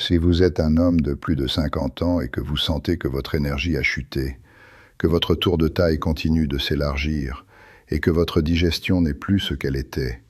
Si vous êtes un homme de plus de 50 ans et que vous sentez que votre énergie a chuté, que votre tour de taille continue de s'élargir et que votre digestion n'est plus ce qu'elle était,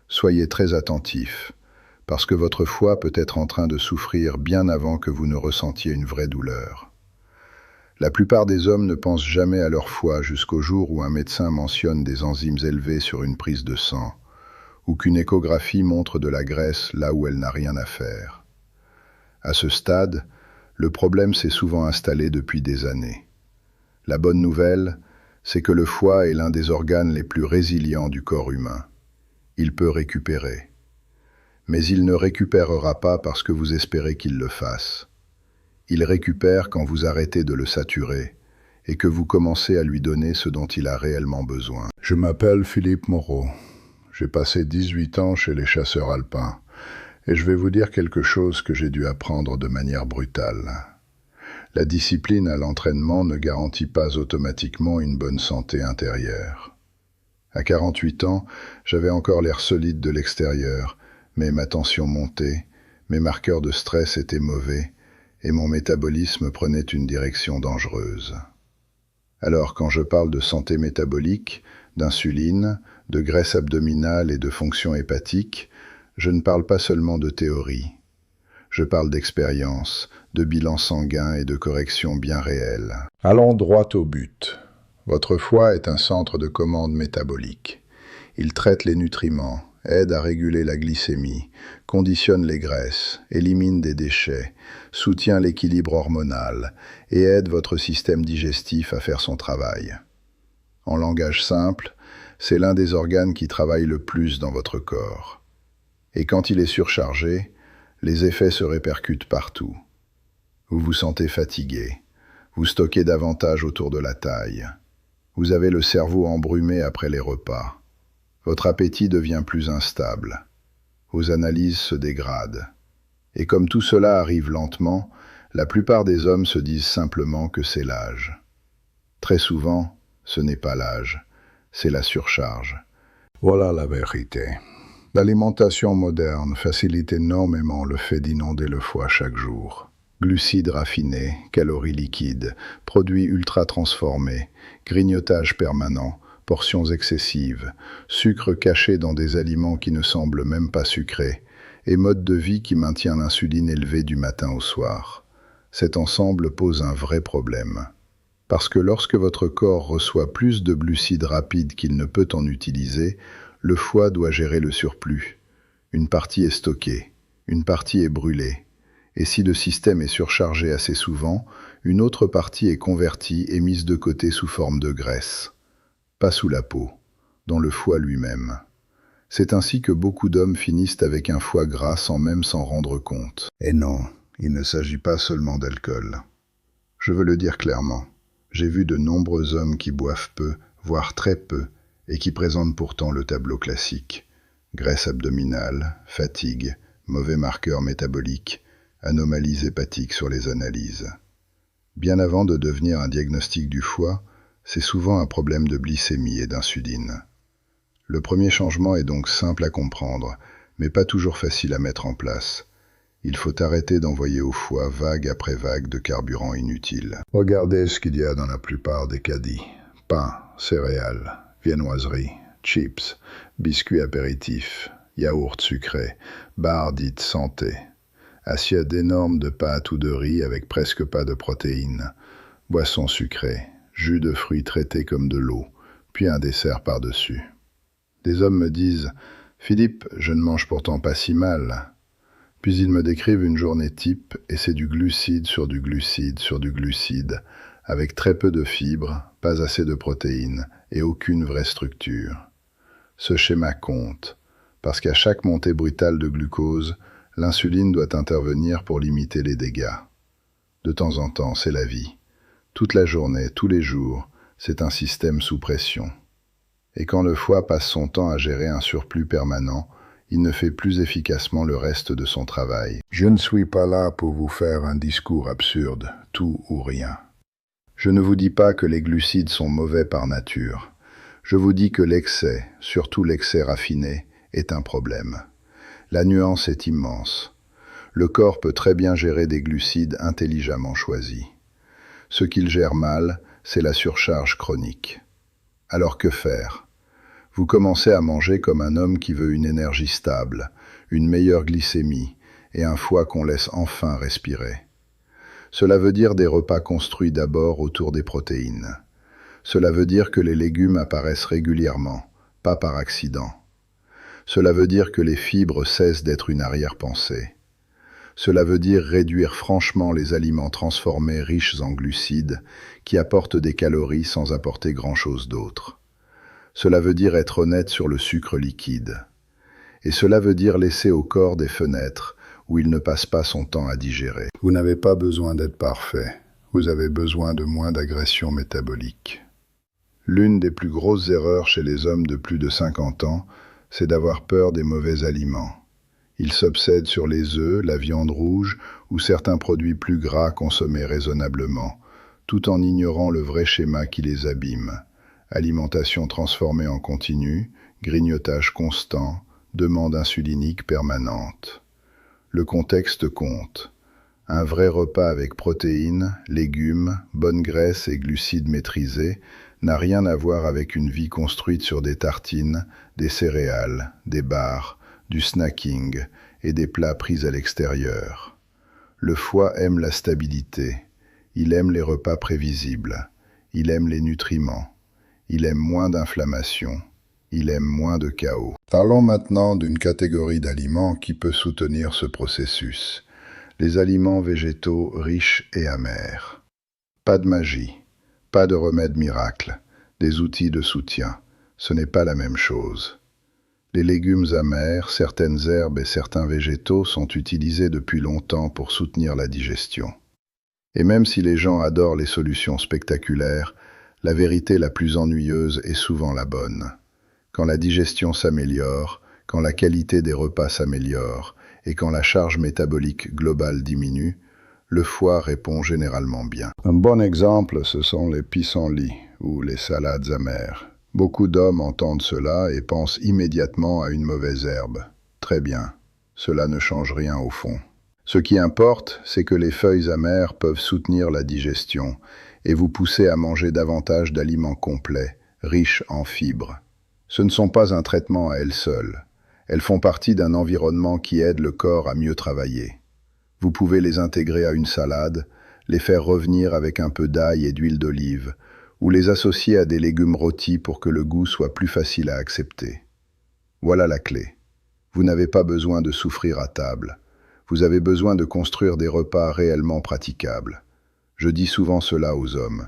soyez très attentif, parce que votre foie peut être en train de souffrir bien avant que vous ne ressentiez une vraie douleur. La plupart des hommes ne pensent jamais à leur foie jusqu'au jour où un médecin mentionne des enzymes élevées sur une prise de sang, ou qu'une échographie montre de la graisse là où elle n'a rien à faire. À ce stade, le problème s'est souvent installé depuis des années. La bonne nouvelle, c'est que le foie est l'un des organes les plus résilients du corps humain. Il peut récupérer. Mais il ne récupérera pas parce que vous espérez qu'il le fasse. Il récupère quand vous arrêtez de le saturer et que vous commencez à lui donner ce dont il a réellement besoin. Je m'appelle Philippe Moreau. J'ai passé 18 ans chez les chasseurs alpins et je vais vous dire quelque chose que j'ai dû apprendre de manière brutale. La discipline à l'entraînement ne garantit pas automatiquement une bonne santé intérieure. À 48 ans, j'avais encore l'air solide de l'extérieur, mais ma tension montait, mes marqueurs de stress étaient mauvais, et mon métabolisme prenait une direction dangereuse. Alors, quand je parle de santé métabolique, d'insuline, de graisse abdominale et de fonction hépatique, je ne parle pas seulement de théorie. Je parle d'expérience, de bilan sanguin et de corrections bien réelles. Allons droit au but. Votre foie est un centre de commande métabolique. Il traite les nutriments, aide à réguler la glycémie, conditionne les graisses, élimine des déchets, soutient l'équilibre hormonal et aide votre système digestif à faire son travail. En langage simple, c'est l'un des organes qui travaille le plus dans votre corps. Et quand il est surchargé, les effets se répercutent partout. Vous vous sentez fatigué, vous stockez davantage autour de la taille, vous avez le cerveau embrumé après les repas, votre appétit devient plus instable, vos analyses se dégradent. Et comme tout cela arrive lentement, la plupart des hommes se disent simplement que c'est l'âge. Très souvent, ce n'est pas l'âge, c'est la surcharge. Voilà la vérité. L'alimentation moderne facilite énormément le fait d'inonder le foie chaque jour. Glucides raffinés, calories liquides, produits ultra transformés, grignotage permanent, portions excessives, sucre caché dans des aliments qui ne semblent même pas sucrés, et mode de vie qui maintient l'insuline élevée du matin au soir. Cet ensemble pose un vrai problème. Parce que lorsque votre corps reçoit plus de glucides rapides qu'il ne peut en utiliser, le foie doit gérer le surplus. Une partie est stockée, une partie est brûlée. Et si le système est surchargé assez souvent, une autre partie est convertie et mise de côté sous forme de graisse. Pas sous la peau, dans le foie lui-même. C'est ainsi que beaucoup d'hommes finissent avec un foie gras sans même s'en rendre compte. Et non, il ne s'agit pas seulement d'alcool. Je veux le dire clairement. J'ai vu de nombreux hommes qui boivent peu, voire très peu, et qui présentent pourtant le tableau classique. Graisse abdominale, fatigue, mauvais marqueurs métaboliques, anomalies hépatiques sur les analyses. Bien avant de devenir un diagnostic du foie, c'est souvent un problème de glycémie et d'insuline. Le premier changement est donc simple à comprendre, mais pas toujours facile à mettre en place. Il faut arrêter d'envoyer au foie vague après vague de carburant inutile. Regardez ce qu'il y a dans la plupart des caddies. Pain, céréales, viennoiseries, chips, biscuits apéritifs, yaourts sucrés, barres dites santé, assiettes énormes de pâtes ou de riz avec presque pas de protéines, boissons sucrées, jus de fruits traités comme de l'eau, puis un dessert par-dessus. Des hommes me disent « Philippe, je ne mange pourtant pas si mal ». Puis ils me décrivent une journée type et c'est du glucide sur du glucide sur du glucide, avec très peu de fibres, pas assez de protéines et aucune vraie structure. Ce schéma compte, parce qu'à chaque montée brutale de glucose, l'insuline doit intervenir pour limiter les dégâts. De temps en temps, c'est la vie. Toute la journée, tous les jours, c'est un système sous pression. Et quand le foie passe son temps à gérer un surplus permanent, il ne fait plus efficacement le reste de son travail. Je ne suis pas là pour vous faire un discours absurde, tout ou rien. Je ne vous dis pas que les glucides sont mauvais par nature. Je vous dis que l'excès, surtout l'excès raffiné, est un problème. La nuance est immense. Le corps peut très bien gérer des glucides intelligemment choisis. Ce qu'il gère mal, c'est la surcharge chronique. Alors que faire? Vous commencez à manger comme un homme qui veut une énergie stable, une meilleure glycémie et un foie qu'on laisse enfin respirer. Cela veut dire des repas construits d'abord autour des protéines. Cela veut dire que les légumes apparaissent régulièrement, pas par accident. Cela veut dire que les fibres cessent d'être une arrière-pensée. Cela veut dire réduire franchement les aliments transformés riches en glucides qui apportent des calories sans apporter grand-chose d'autre. Cela veut dire être honnête sur le sucre liquide. Et cela veut dire laisser au corps des fenêtres où il ne passe pas son temps à digérer. Vous n'avez pas besoin d'être parfait. Vous avez besoin de moins d'agression métabolique. L'une des plus grosses erreurs chez les hommes de plus de 50 ans, c'est d'avoir peur des mauvais aliments. Ils s'obsèdent sur les œufs, la viande rouge ou certains produits plus gras consommés raisonnablement, tout en ignorant le vrai schéma qui les abîme. Alimentation transformée en continu, grignotage constant, demande insulinique permanente. Le contexte compte. Un vrai repas avec protéines, légumes, bonne graisse et glucides maîtrisés n'a rien à voir avec une vie construite sur des tartines, des céréales, des bars, du snacking et des plats pris à l'extérieur. Le foie aime la stabilité. Il aime les repas prévisibles. Il aime les nutriments. Il aime moins d'inflammation. Il aime moins de chaos. Parlons maintenant d'une catégorie d'aliments qui peut soutenir ce processus. Les aliments végétaux riches et amers. Pas de magie, pas de remède miracle, des outils de soutien. Ce n'est pas la même chose. Les légumes amers, certaines herbes et certains végétaux sont utilisés depuis longtemps pour soutenir la digestion. Et même si les gens adorent les solutions spectaculaires, la vérité la plus ennuyeuse est souvent la bonne. Quand la digestion s'améliore, quand la qualité des repas s'améliore et quand la charge métabolique globale diminue, le foie répond généralement bien. Un bon exemple, ce sont les pissenlits ou les salades amères. Beaucoup d'hommes entendent cela et pensent immédiatement à une mauvaise herbe. Très bien, cela ne change rien au fond. Ce qui importe, c'est que les feuilles amères peuvent soutenir la digestion et vous pousser à manger davantage d'aliments complets, riches en fibres. Ce ne sont pas un traitement à elles seules. Elles font partie d'un environnement qui aide le corps à mieux travailler. Vous pouvez les intégrer à une salade, les faire revenir avec un peu d'ail et d'huile d'olive, ou les associer à des légumes rôtis pour que le goût soit plus facile à accepter. Voilà la clé. Vous n'avez pas besoin de souffrir à table. Vous avez besoin de construire des repas réellement praticables. Je dis souvent cela aux hommes.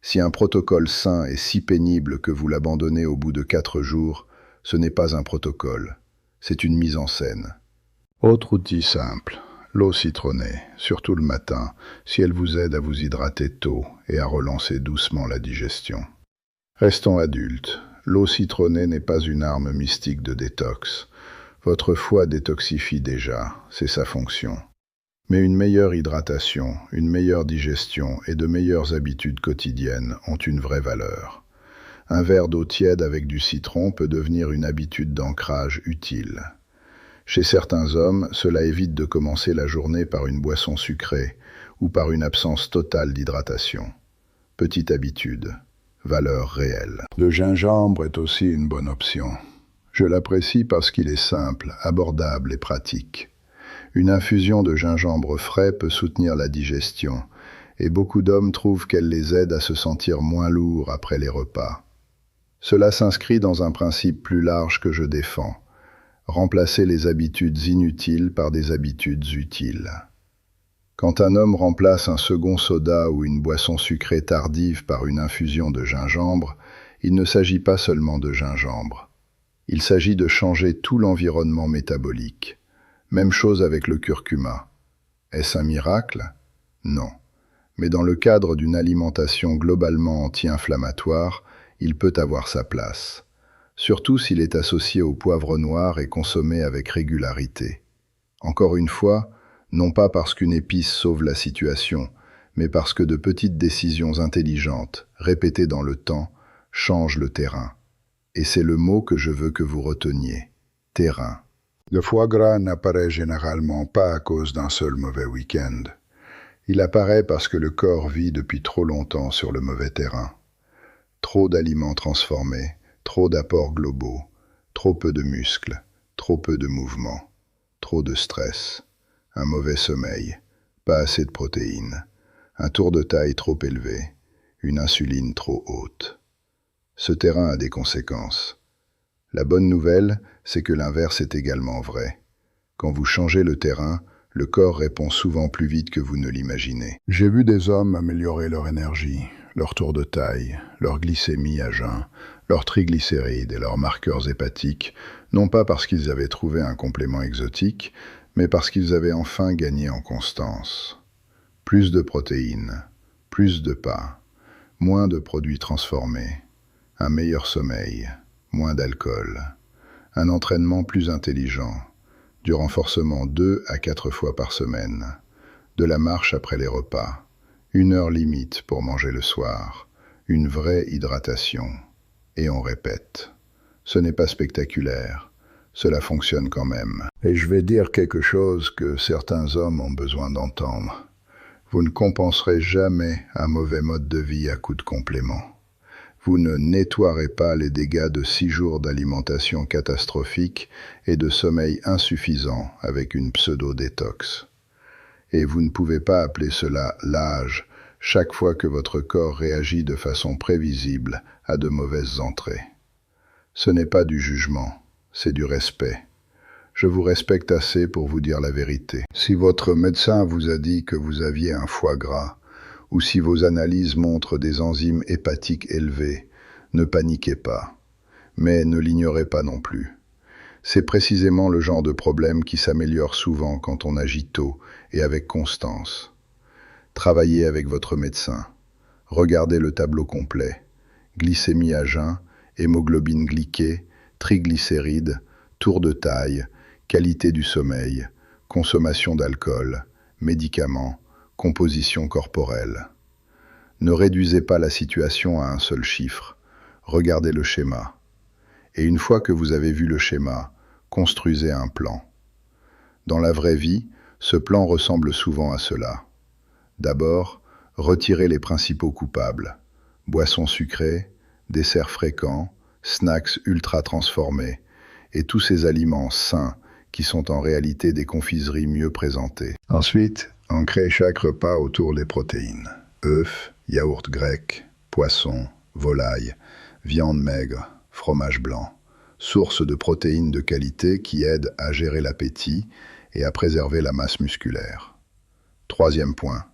Si un protocole sain est si pénible que vous l'abandonnez au bout de 4 jours, ce n'est pas un protocole, c'est une mise en scène. Autre outil simple, l'eau citronnée, surtout le matin, si elle vous aide à vous hydrater tôt et à relancer doucement la digestion. Restons adultes, l'eau citronnée n'est pas une arme mystique de détox. Votre foie détoxifie déjà, c'est sa fonction. Mais une meilleure hydratation, une meilleure digestion et de meilleures habitudes quotidiennes ont une vraie valeur. Un verre d'eau tiède avec du citron peut devenir une habitude d'ancrage utile. Chez certains hommes, cela évite de commencer la journée par une boisson sucrée ou par une absence totale d'hydratation. Petite habitude, valeur réelle. Le gingembre est aussi une bonne option. Je l'apprécie parce qu'il est simple, abordable et pratique. Une infusion de gingembre frais peut soutenir la digestion, et beaucoup d'hommes trouvent qu'elle les aide à se sentir moins lourds après les repas. Cela s'inscrit dans un principe plus large que je défends. Remplacer les habitudes inutiles par des habitudes utiles. Quand un homme remplace un second soda ou une boisson sucrée tardive par une infusion de gingembre, il ne s'agit pas seulement de gingembre. Il s'agit de changer tout l'environnement métabolique. Même chose avec le curcuma. Est-ce un miracle? Non. Mais dans le cadre d'une alimentation globalement anti-inflammatoire, il peut avoir sa place. Surtout s'il est associé au poivre noir et consommé avec régularité. Encore une fois, non pas parce qu'une épice sauve la situation, mais parce que de petites décisions intelligentes, répétées dans le temps, changent le terrain. Et c'est le mot que je veux que vous reteniez. Terrain. Le foie gras n'apparaît généralement pas à cause d'un seul mauvais week-end. Il apparaît parce que le corps vit depuis trop longtemps sur le mauvais terrain. Trop d'aliments transformés, trop d'apports globaux, trop peu de muscles, trop peu de mouvements, trop de stress, un mauvais sommeil, pas assez de protéines, un tour de taille trop élevé, une insuline trop haute. Ce terrain a des conséquences. La bonne nouvelle, c'est que l'inverse est également vrai. Quand vous changez le terrain, le corps répond souvent plus vite que vous ne l'imaginez. J'ai vu des hommes améliorer leur énergie, leur tour de taille, leur glycémie à jeun, leurs triglycérides et leurs marqueurs hépatiques, non pas parce qu'ils avaient trouvé un complément exotique, mais parce qu'ils avaient enfin gagné en constance. Plus de protéines, plus de pas, moins de produits transformés, un meilleur sommeil, moins d'alcool, un entraînement plus intelligent, du renforcement 2 à 4 fois par semaine, de la marche après les repas, 1 heure limite pour manger le soir, une vraie hydratation. Et on répète. Ce n'est pas spectaculaire, cela fonctionne quand même. Et je vais dire quelque chose que certains hommes ont besoin d'entendre. Vous ne compenserez jamais un mauvais mode de vie à coup de compléments. Vous ne nettoierez pas les dégâts de 6 jours d'alimentation catastrophique et de sommeil insuffisant avec une pseudo-détox. Et vous ne pouvez pas appeler cela l'âge chaque fois que votre corps réagit de façon prévisible à de mauvaises entrées. Ce n'est pas du jugement, c'est du respect. Je vous respecte assez pour vous dire la vérité. Si votre médecin vous a dit que vous aviez un foie gras, ou si vos analyses montrent des enzymes hépatiques élevées, ne paniquez pas. Mais ne l'ignorez pas non plus. C'est précisément le genre de problème qui s'améliore souvent quand on agit tôt et avec constance. Travaillez avec votre médecin. Regardez le tableau complet. Glycémie à jeun, hémoglobine glyquée, triglycérides, tour de taille, qualité du sommeil, consommation d'alcool, médicaments, composition corporelle. Ne réduisez pas la situation à un seul chiffre. Regardez le schéma. Et une fois que vous avez vu le schéma, construisez un plan. Dans la vraie vie, ce plan ressemble souvent à cela. D'abord, retirez les principaux coupables. Boissons sucrées, desserts fréquents, snacks ultra transformés, et tous ces aliments sains qui sont en réalité des confiseries mieux présentées. Ensuite, ancrez chaque repas autour des protéines. Œufs, yaourt grec, poisson, volaille, viande maigre, fromage blanc. Source de protéines de qualité qui aident à gérer l'appétit et à préserver la masse musculaire. Troisième point,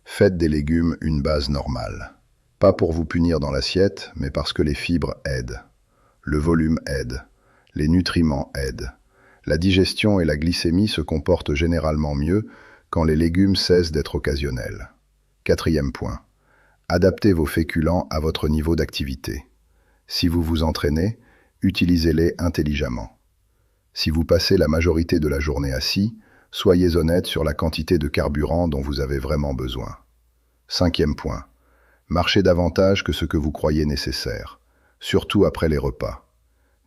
faites des légumes une base normale. Pas pour vous punir dans l'assiette, mais parce que les fibres aident. Le volume aide. Les nutriments aident. La digestion et la glycémie se comportent généralement mieux quand les légumes cessent d'être occasionnels. Quatrième point, adaptez vos féculents à votre niveau d'activité. Si vous vous entraînez, utilisez-les intelligemment. Si vous passez la majorité de la journée assis, soyez honnête sur la quantité de carburant dont vous avez vraiment besoin. Cinquième point, marchez davantage que ce que vous croyez nécessaire, surtout après les repas.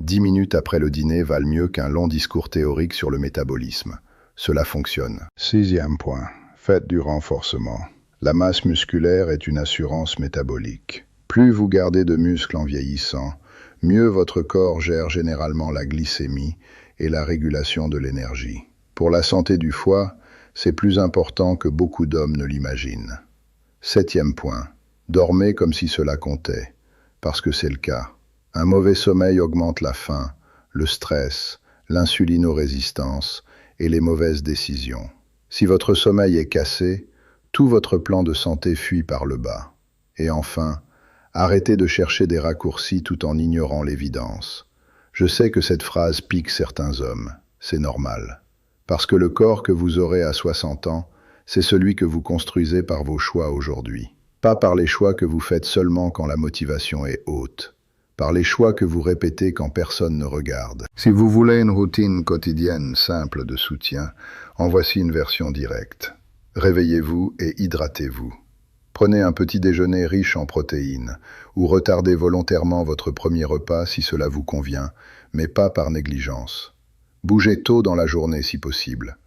10 minutes après le dîner valent mieux qu'un long discours théorique sur le métabolisme. Cela fonctionne. Sixième point, faites du renforcement. La masse musculaire est une assurance métabolique. Plus vous gardez de muscles en vieillissant, mieux votre corps gère généralement la glycémie et la régulation de l'énergie. Pour la santé du foie, c'est plus important que beaucoup d'hommes ne l'imaginent. Septième point, dormez comme si cela comptait, parce que c'est le cas. Un mauvais sommeil augmente la faim, le stress, l'insulinorésistance et les mauvaises décisions. Si votre sommeil est cassé, tout votre plan de santé fuit par le bas. Et enfin, arrêtez de chercher des raccourcis tout en ignorant l'évidence. Je sais que cette phrase pique certains hommes, c'est normal. Parce que le corps que vous aurez à 60 ans, c'est celui que vous construisez par vos choix aujourd'hui. Pas par les choix que vous faites seulement quand la motivation est haute. Par les choix que vous répétez quand personne ne regarde. Si vous voulez une routine quotidienne simple de soutien, en voici une version directe. Réveillez-vous et hydratez-vous. Prenez un petit déjeuner riche en protéines, ou retardez volontairement votre premier repas si cela vous convient, mais pas par négligence. Bougez tôt dans la journée si possible.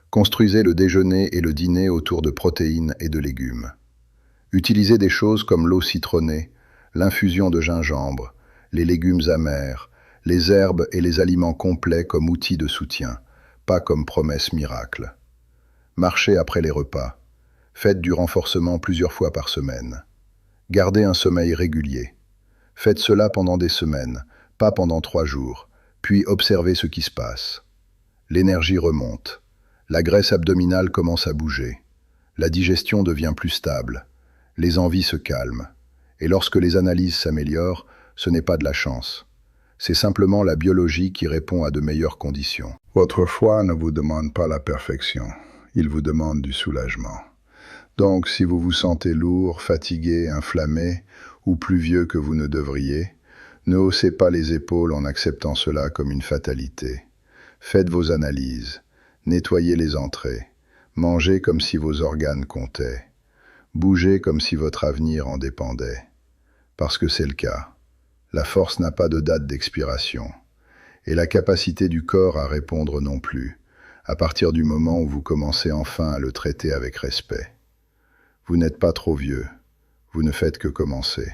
Construisez le déjeuner et le dîner autour de protéines et de légumes. Utilisez des choses comme l'eau citronnée, l'infusion de gingembre, les légumes amers, les herbes et les aliments complets comme outils de soutien, pas comme promesse miracle. Marchez après les repas. Faites du renforcement plusieurs fois par semaine. Gardez un sommeil régulier. Faites cela pendant des semaines, pas pendant 3 jours, puis observez ce qui se passe. L'énergie remonte. La graisse abdominale commence à bouger. La digestion devient plus stable. Les envies se calment. Et lorsque les analyses s'améliorent, ce n'est pas de la chance. C'est simplement la biologie qui répond à de meilleures conditions. Votre foie ne vous demande pas la perfection. Il vous demande du soulagement. Donc, si vous vous sentez lourd, fatigué, inflammé, ou plus vieux que vous ne devriez, ne haussez pas les épaules en acceptant cela comme une fatalité. Faites vos analyses, nettoyez les entrées, mangez comme si vos organes comptaient, bougez comme si votre avenir en dépendait. Parce que c'est le cas. La force n'a pas de date d'expiration, et la capacité du corps à répondre non plus, à partir du moment où vous commencez enfin à le traiter avec respect. Vous n'êtes pas trop vieux, vous ne faites que commencer.